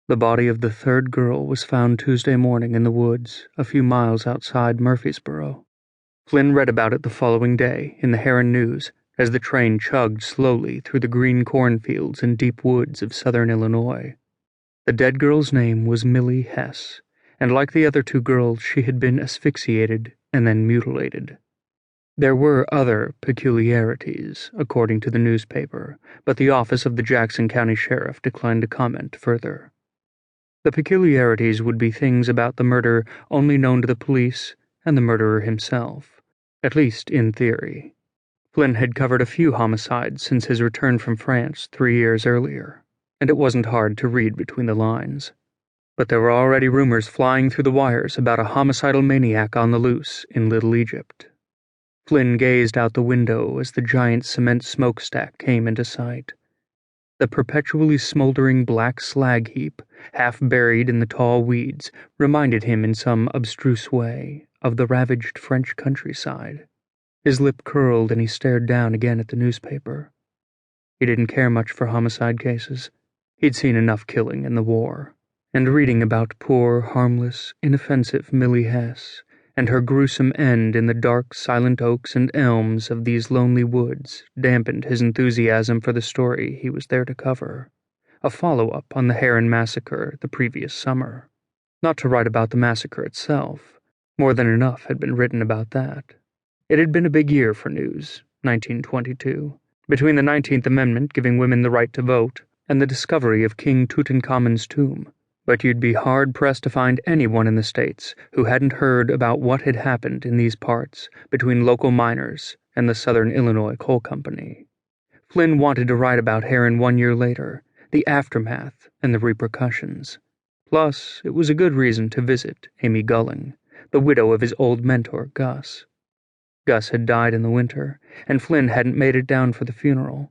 The body of the third girl was found Tuesday morning in the woods, a few miles outside Murfreesboro. Flynn read about it the following day in the Herrin News as the train chugged slowly through the green cornfields and deep woods of southern Illinois. The dead girl's name was Millie Hess, and like the other two girls, she had been asphyxiated and then mutilated. There were other peculiarities, according to the newspaper, but the office of the Jackson County Sheriff declined to comment further. The peculiarities would be things about the murder only known to the police and the murderer himself, at least in theory. Flynn had covered a few homicides since his return from France 3 years earlier, and it wasn't hard to read between the lines. But there were already rumors flying through the wires about a homicidal maniac on the loose in Little Egypt. Flynn gazed out the window as the giant cement smokestack came into sight. The perpetually smoldering black slag heap, half buried in the tall weeds, reminded him in some abstruse way of the ravaged French countryside. His lip curled and he stared down again at the newspaper. He didn't care much for homicide cases. He'd seen enough killing in the war, and reading about poor, harmless, inoffensive Millie Hess and her gruesome end in the dark, silent oaks and elms of these lonely woods dampened his enthusiasm for the story he was there to cover, a follow-up on the Herrin Massacre the previous summer. Not to write about the massacre itself. More than enough had been written about that. It had been a big year for news, 1922, between the 19th Amendment giving women the right to vote and the discovery of King Tutankhamun's tomb. But you'd be hard-pressed to find anyone in the States who hadn't heard about what had happened in these parts between local miners and the Southern Illinois Coal Company. Flynn wanted to write about Herrin 1 year later, the aftermath and the repercussions. Plus, it was a good reason to visit Amy Gulling, the widow of his old mentor, Gus. Gus had died in the winter, and Flynn hadn't made it down for the funeral.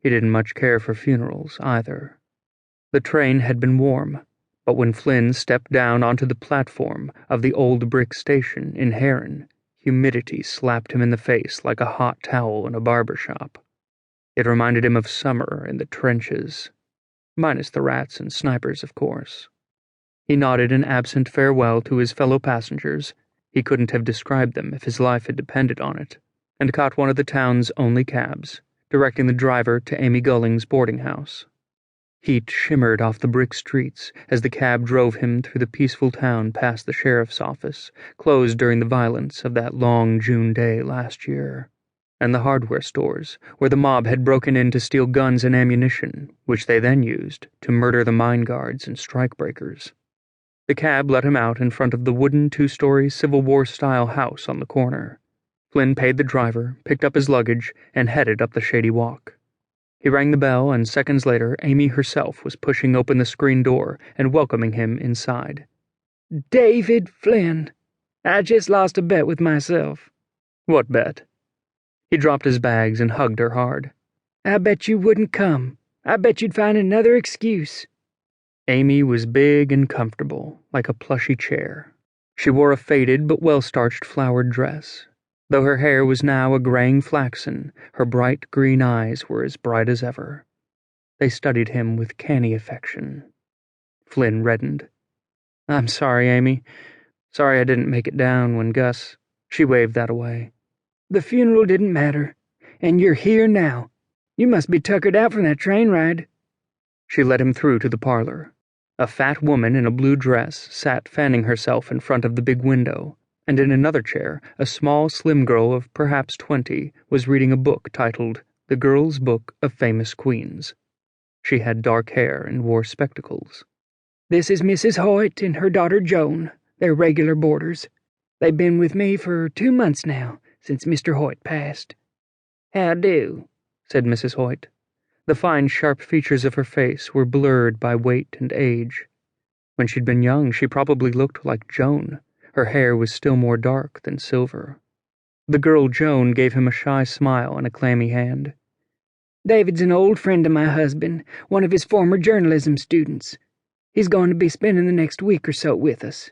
He didn't much care for funerals, either. The train had been warm, but when Flynn stepped down onto the platform of the old brick station in Herrin, humidity slapped him in the face like a hot towel in a barber shop. It reminded him of summer in the trenches, minus the rats and snipers, of course. He nodded an absent farewell to his fellow passengers — he couldn't have described them if his life had depended on it — and caught one of the town's only cabs, directing the driver to Amy Gulling's boarding house. Heat shimmered off the brick streets as the cab drove him through the peaceful town past the sheriff's office, closed during the violence of that long June day last year, and the hardware stores where the mob had broken in to steal guns and ammunition, which they then used to murder the mine guards and strikebreakers. The cab let him out in front of the wooden 2-story Civil War-style house on the corner. Flynn paid the driver, picked up his luggage, and headed up the shady walk. He rang the bell, and seconds later, Amy herself was pushing open the screen door and welcoming him inside. "David Flynn. I just lost a bet with myself." "What bet?" He dropped his bags and hugged her hard. "I bet you wouldn't come. I bet you'd find another excuse." Amy was big and comfortable, like a plushy chair. She wore a faded but well-starched flowered dress. Though her hair was now a graying flaxen, her bright green eyes were as bright as ever. They studied him with canny affection. Flynn reddened. "I'm sorry, Amy. Sorry I didn't make it down when Gus—" She waved that away. "The funeral didn't matter, and you're here now. You must be tuckered out from that train ride." She led him through to the parlor. A fat woman in a blue dress sat fanning herself in front of the big window, and in another chair, a small, slim girl of perhaps 20 was reading a book titled The Girl's Book of Famous Queens. She had dark hair and wore spectacles. "This is Mrs. Hoyt and her daughter Joan. They're regular boarders. They've been with me for 2 months now, since Mr. Hoyt passed." "How do?" said Mrs. Hoyt. The fine, sharp features of her face were blurred by weight and age. When she'd been young, she probably looked like Joan. Her hair was still more dark than silver. The girl Joan gave him a shy smile and a clammy hand. "David's an old friend of my husband, one of his former journalism students. He's going to be spending the next week or so with us.